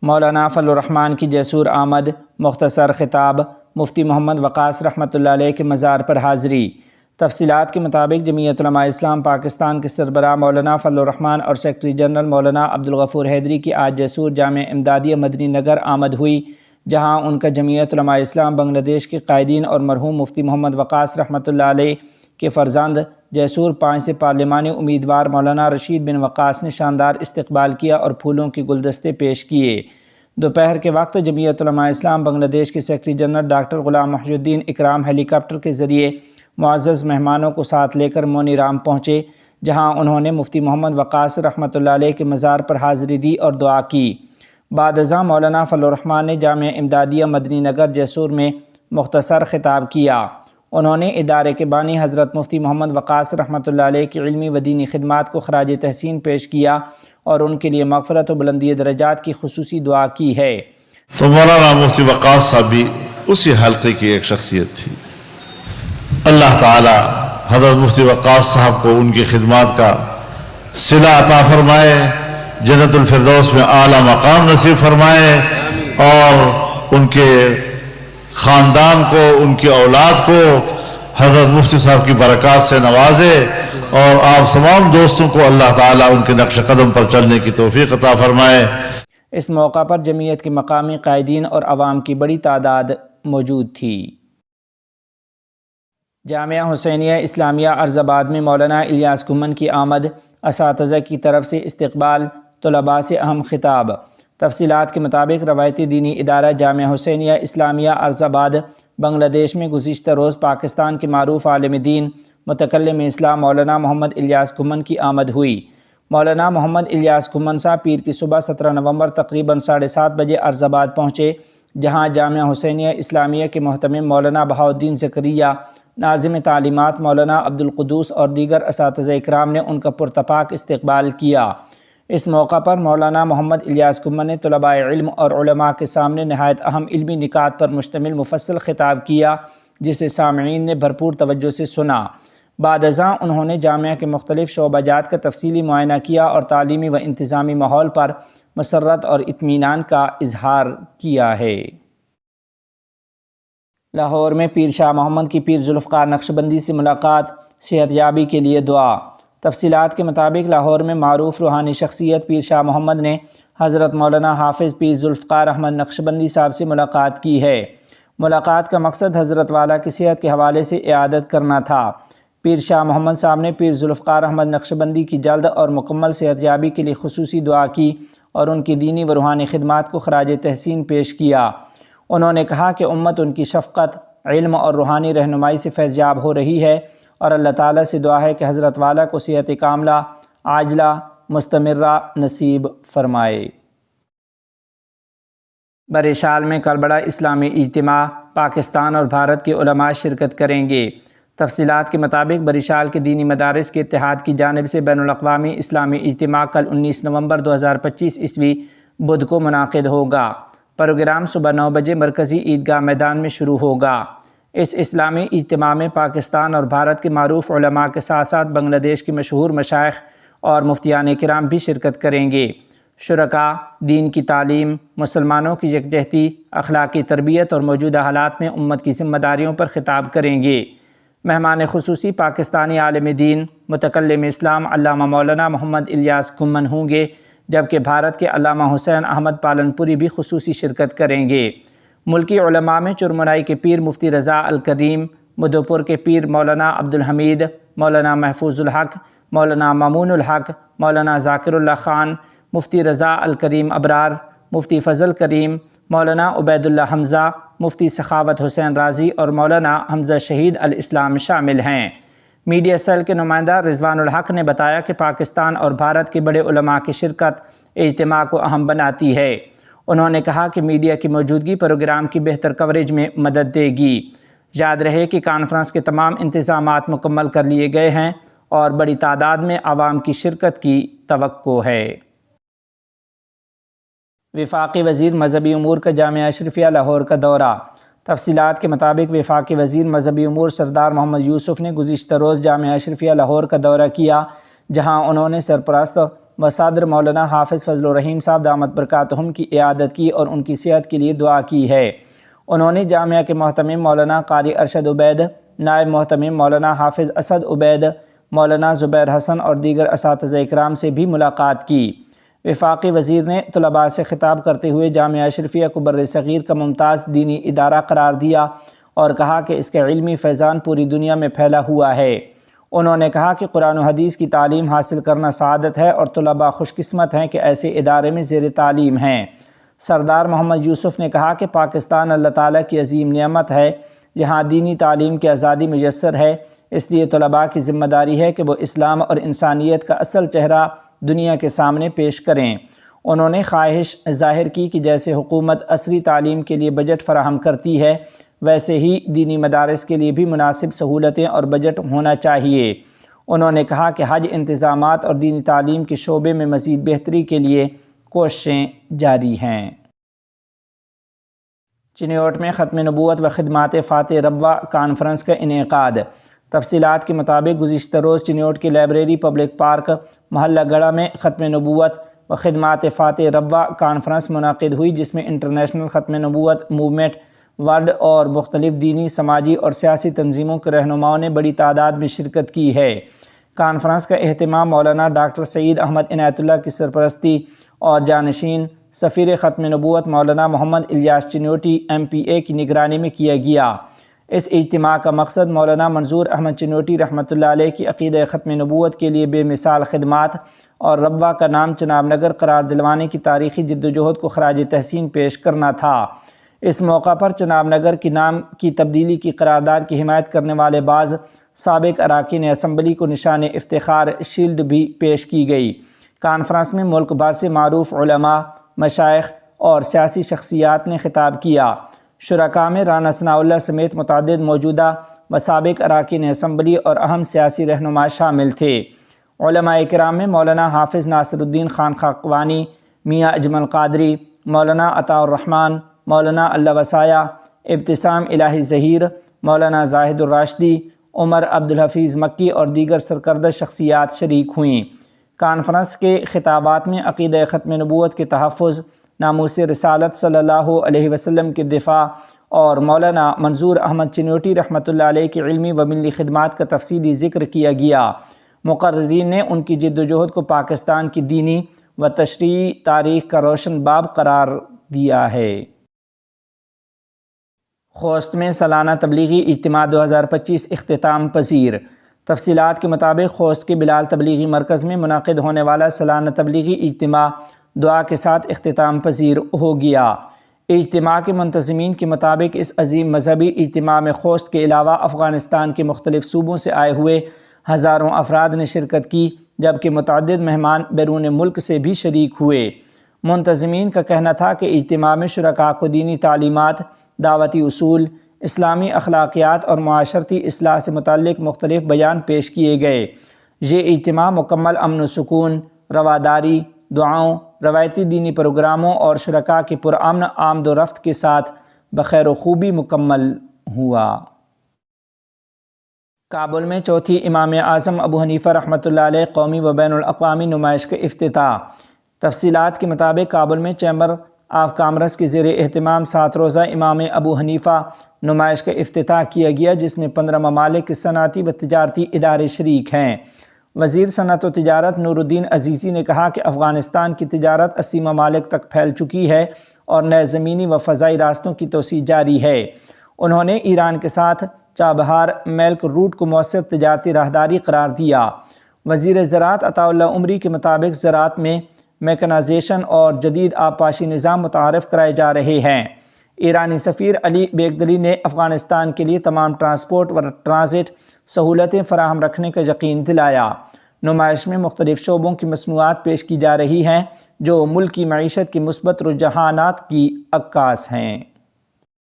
مولانا فضل الرحمان کی جیسور آمد، مختصر خطاب، مفتی محمد وقاص رحمۃ اللہ علیہ کے مزار پر حاضری۔ تفصیلات کے مطابق جمعیت علماء اسلام پاکستان کے سربراہ مولانا فضل الرحمان اور سیکرٹری جنرل مولانا عبدالغفور حیدری کی آج جیسور جامع امدادیہ مدنی نگر آمد ہوئی، جہاں ان کا جمعیت علماء اسلام بنگلہ دیش کے قائدین اور مرحوم مفتی محمد وقاص رحمۃ اللہ علیہ کے فرزند جیسور 5 سے پارلیمانی امیدوار مولانا رشید بن وقاص نے شاندار استقبال کیا اور پھولوں کے گلدستے پیش کیے۔ دوپہر کے وقت جمعیت علماء اسلام بنگلہ دیش کے secretary general doctor Ghulam Mohi الدین اکرام ہیلی کاپٹر کے ذریعے معزز مہمانوں کو ساتھ لے کر مونی رام پہنچے، جہاں انہوں نے مفتی محمد وقاص رحمۃ اللہ علیہ کے مزار پر حاضری دی اور دعا کی۔ بعد ازاں مولانا فضل الرحمان نے جامع امدادیہ مدنی نگر جیسور میں مختصر خطاب کیا۔ انہوں نے ادارے کے بانی حضرت مفتی محمد وقاص رحمۃ اللہ علیہ کی علمی و دینی خدمات کو خراج تحسین پیش کیا اور ان کے لیے مغفرت و بلندی درجات کی خصوصی دعا کی ہے۔ تو مولانا مفتی وقاص صاحب بھی اسی حلقے کی ایک شخصیت تھی۔ اللہ تعالی حضرت مفتی وقاص صاحب کو ان کی خدمات کا صلہ عطا فرمائے، جنت الفردوس میں اعلیٰ مقام نصیب فرمائے، اور ان کے خاندان کو، ان کی اولاد کو حضرت مفتی صاحب کی برکات سے نوازے، اور آپ تمام دوستوں کو اللہ تعالیٰ ان کے نقش قدم پر چلنے کی توفیق عطا فرمائے۔ اس موقع پر جمعیت کے مقامی قائدین اور عوام کی بڑی تعداد موجود تھی۔ جامعہ حسینیہ اسلامیہ ارض آباد میں مولانا الیاس کھمن کی آمد، اساتذہ کی طرف سے استقبال، طلباء سے اہم خطاب۔ تفصیلات کے مطابق روایتی دینی ادارہ جامعہ حسینیہ اسلامیہ ارض آباد بنگلہ دیش میں گزشتہ روز پاکستان کے معروف عالم دین متکلم اسلام مولانا محمد الیاس کھمن کی آمد ہوئی۔ مولانا محمد الیاس کھمن صاحب پیر کی صبح 17 نومبر تقریباً 7:30 بجے ارض آباد پہنچے، جہاں جامعہ حسینیہ اسلامیہ کے محتمم مولانا بہاؤالدین زکریا، ناظم تعلیمات مولانا عبدالقدوس اور دیگر اساتذہ اکرام نے ان کا پرتپاک استقبال کیا۔ اس موقع پر مولانا محمد الیاس کھمن نے طلباء علم اور علماء کے سامنے نہایت اہم علمی نکات پر مشتمل مفصل خطاب کیا، جسے سامعین نے بھرپور توجہ سے سنا۔ بعد ازاں انہوں نے جامعہ کے مختلف شعبہ جات کا تفصیلی معائنہ کیا اور تعلیمی و انتظامی ماحول پر مسرت اور اطمینان کا اظہار کیا ہے۔ لاہور میں پیر شاہ محمد کی پیر ذوالفقار نقشبندی سے ملاقات، صحت یابی کے لیے دعا۔ تفصیلات کے مطابق لاہور میں معروف روحانی شخصیت پیر شاہ محمد نے حضرت مولانا حافظ پیر ذوالفقار احمد نقشبندی صاحب سے ملاقات کی ہے۔ ملاقات کا مقصد حضرت والا کی صحت کے حوالے سے اعادت کرنا تھا۔ پیر شاہ محمد صاحب نے پیر ذوالفقار احمد نقشبندی کی جلد اور مکمل صحت یابی کے لیے خصوصی دعا کی اور ان کی دینی و روحانی خدمات کو خراج تحسین پیش کیا۔ انہوں نے کہا کہ امت ان کی شفقت، علم اور روحانی رہنمائی سے فیض یاب ہو رہی ہے، اور اللہ تعالیٰ سے دعا ہے کہ حضرت والا کو صحت کاملہ، عاجلہ، مستمرہ نصیب فرمائے۔ بریشال میں کل بڑا اسلامی اجتماع، پاکستان اور بھارت کے علماء شرکت کریں گے۔ تفصیلات کے مطابق بریشال کے دینی مدارس کے اتحاد کی جانب سے بین الاقوامی اسلامی اجتماع کل 19 نومبر 2025 عیسوی بدھ کو منعقد ہوگا۔ پروگرام صبح 9 بجے مرکزی عیدگاہ میدان میں شروع ہوگا۔ اس اسلامی اجتماع میں پاکستان اور بھارت کے معروف علماء کے ساتھ ساتھ بنگلہ دیش کے مشہور مشائخ اور مفتیان کرام بھی شرکت کریں گے۔ شرکاء دین کی تعلیم، مسلمانوں کی یکجہتی، اخلاقی تربیت اور موجودہ حالات میں امت کی ذمہ داریوں پر خطاب کریں گے۔ مہمان خصوصی پاکستانی عالم دین متکلم اسلام علامہ مولانا محمد الیاس کھمن ہوں گے، جبکہ بھارت کے علامہ حسین احمد پالنپوری بھی خصوصی شرکت کریں گے۔ ملکی علماء میں چرمنائی کے پیر مفتی رضا الکریم، مدھوپور کے پیر مولانا عبدالحمید، مولانا محفوظ الحق، مولانا مامون الحق، مولانا ذاکر اللہ خان، مفتی رضا الکریم ابرار، مفتی فضل کریم، مولانا عبید اللہ حمزہ، مفتی سخاوت حسین رازی اور مولانا حمزہ شہید الاسلام شامل ہیں۔ میڈیا سیل کے نمائندہ رضوان الحق نے بتایا کہ پاکستان اور بھارت کے بڑے علماء کی شرکت اجتماع کو اہم بناتی ہے۔ انہوں نے کہا کہ میڈیا کی موجودگی پروگرام کی بہتر کوریج میں مدد دے گی۔ یاد رہے کہ کانفرنس کے تمام انتظامات مکمل کر لیے گئے ہیں اور بڑی تعداد میں عوام کی شرکت کی توقع ہے۔ وفاقی وزیر مذہبی امور کا جامعہ اشرفیہ لاہور کا دورہ۔ تفصیلات کے مطابق وفاقی وزیر مذہبی امور سردار محمد یوسف نے گزشتہ روز جامعہ اشرفیہ لاہور کا دورہ کیا، جہاں انہوں نے سرپرست و صدر مولانا حافظ فضل الرحیم صاحب دامت برکاتہم کی عیادت کی اور ان کی صحت کے لیے دعا کی ہے۔ انہوں نے جامعہ کے محتمم مولانا قاری ارشد عبید، نائب محتمم مولانا حافظ اسد عبید، مولانا زبیر حسن اور دیگر اساتذہ اکرام سے بھی ملاقات کی۔ وفاقی وزیر نے طلباء سے خطاب کرتے ہوئے جامعہ اشرفیہ کو بر صغیر کا ممتاز دینی ادارہ قرار دیا اور کہا کہ اس کا علمی فیضان پوری دنیا میں پھیلا ہوا ہے۔ انہوں نے کہا کہ قرآن و حدیث کی تعلیم حاصل کرنا سعادت ہے اور طلباء خوش قسمت ہیں کہ ایسے ادارے میں زیر تعلیم ہیں۔ سردار محمد یوسف نے کہا کہ پاکستان اللہ تعالیٰ کی عظیم نعمت ہے جہاں دینی تعلیم کی آزادی میسر ہے، اس لیے طلباء کی ذمہ داری ہے کہ وہ اسلام اور انسانیت کا اصل چہرہ دنیا کے سامنے پیش کریں۔ انہوں نے خواہش ظاہر کی کہ جیسے حکومت عصری تعلیم کے لیے بجٹ فراہم کرتی ہے، ویسے ہی دینی مدارس کے لیے بھی مناسب سہولتیں اور بجٹ ہونا چاہیے۔ انہوں نے کہا کہ حج انتظامات اور دینی تعلیم کے شعبے میں مزید بہتری کے لیے کوششیں جاری ہیں۔ چنیوٹ میں ختم نبوت و خدمات فاتح ربوہ کانفرنس کا انعقاد۔ تفصیلات کے مطابق گزشتہ روز چنیوٹ کے لائبریری پبلک پارک محلہ گڑھا میں ختم نبوت و خدمات فاتح ربوہ کانفرنس منعقد ہوئی، جس میں انٹرنیشنل ختم نبوت موومنٹ ورلڈ اور مختلف دینی، سماجی اور سیاسی تنظیموں کے رہنماؤں نے بڑی تعداد میں شرکت کی ہے۔ کانفرنس کا اہتمام مولانا ڈاکٹر سعید احمد عنایت اللہ کی سرپرستی اور جانشین سفیر ختم نبوت مولانا محمد الیاس چنیوٹی MPA کی نگرانی میں کیا گیا۔ اس اجتماع کا مقصد مولانا منظور احمد چنیوٹی رحمۃ اللہ علیہ کی عقیدہ ختم نبوت کے لیے بے مثال خدمات اور ربوہ کا نام چناب نگر قرار دلوانے کی تاریخی جدوجہد کو خراج تحسین پیش کرنا تھا۔ اس موقع پر چناب نگر کے نام کی تبدیلی کی قرارداد کی حمایت کرنے والے بعض سابق اراکین اسمبلی کو نشان افتخار شیلڈ بھی پیش کی گئی۔ کانفرنس میں ملک بھر سے معروف علماء، مشائخ اور سیاسی شخصیات نے خطاب کیا۔ شرکاء میں رانا ثناء اللہ سمیت متعدد موجودہ و سابق اراکین اسمبلی اور اہم سیاسی رہنما شامل تھے۔ علماء کرام میں مولانا حافظ ناصر الدین خان خاقوانی، میاں اجمل قادری، مولانا عطاء الرحمن، مولانا اللہ وسایہ، ابتسام الہی ظہیر، مولانا زاہد الراشدی، عمر عبدالحفیظ مکی اور دیگر سرکردہ شخصیات شریک ہوئیں۔ کانفرنس کے خطابات میں عقیدہ ختم نبوت کے تحفظ، ناموس رسالت صلی اللہ علیہ وسلم کے دفاع اور مولانا منظور احمد چنیوٹی رحمۃ اللہ علیہ کی علمی و ملی خدمات کا تفصیلی ذکر کیا گیا۔ مقررین نے ان کی جد و جہد کو پاکستان کی دینی و تشریعی تاریخ کا روشن باب قرار دیا ہے۔ خوست میں سالانہ تبلیغی اجتماع 2025 اختتام پذیر۔ تفصیلات کے مطابق خوست کے بلال تبلیغی مرکز میں منعقد ہونے والا سالانہ تبلیغی اجتماع دعا کے ساتھ اختتام پذیر ہو گیا۔ اجتماع کے منتظمین کے مطابق اس عظیم مذہبی اجتماع میں خوست کے علاوہ افغانستان کے مختلف صوبوں سے آئے ہوئے ہزاروں افراد نے شرکت کی، جبکہ متعدد مہمان بیرون ملک سے بھی شریک ہوئے۔ منتظمین کا کہنا تھا کہ اجتماع میں شرکاء کو دینی تعلیمات، دعوتی اصول، اسلامی اخلاقیات اور معاشرتی اصلاح سے متعلق مختلف بیان پیش کیے گئے۔ یہ اجتماع مکمل امن و سکون، رواداری، دعاؤں، روایتی دینی پروگراموں اور شرکاء کی پرامن آمد و رفت کے ساتھ بخیر و خوبی مکمل ہوا۔ کابل میں چوتھی امام اعظم ابو حنیفہ رحمۃ اللہ علیہ قومی و بین الاقوامی نمائش کا افتتاح۔ تفصیلات کے مطابق کابل میں چیمبر آف کامرس کے زیر اہتمام 7 روزہ امام ابو حنیفہ نمائش کا افتتاح کیا گیا، جس میں 15 ممالک کے صنعتی و تجارتی ادارے شریک ہیں۔ وزیر صنعت و تجارت نور الدین عزیزی نے کہا کہ افغانستان کی تجارت 80 ممالک تک پھیل چکی ہے اور نئے زمینی و فضائی راستوں کی توسیع جاری ہے۔ انہوں نے ایران کے ساتھ چابہار میلک روٹ کو مؤثر تجارتی راہداری قرار دیا۔ وزیر زراعت عطاء اللہ عمری کے مطابق زراعت میں میکنائزیشن اور جدید آبپاشی نظام متعارف کرائے جا رہے ہیں۔ ایرانی سفیر علی بیگدلی نے افغانستان کے لیے تمام ٹرانسپورٹ و ٹرانزٹ سہولتیں فراہم رکھنے کا یقین دلایا۔ نمائش میں مختلف شعبوں کی مصنوعات پیش کی جا رہی ہیں جو ملک کی معیشت کی مثبت رجحانات کی عکاس ہیں۔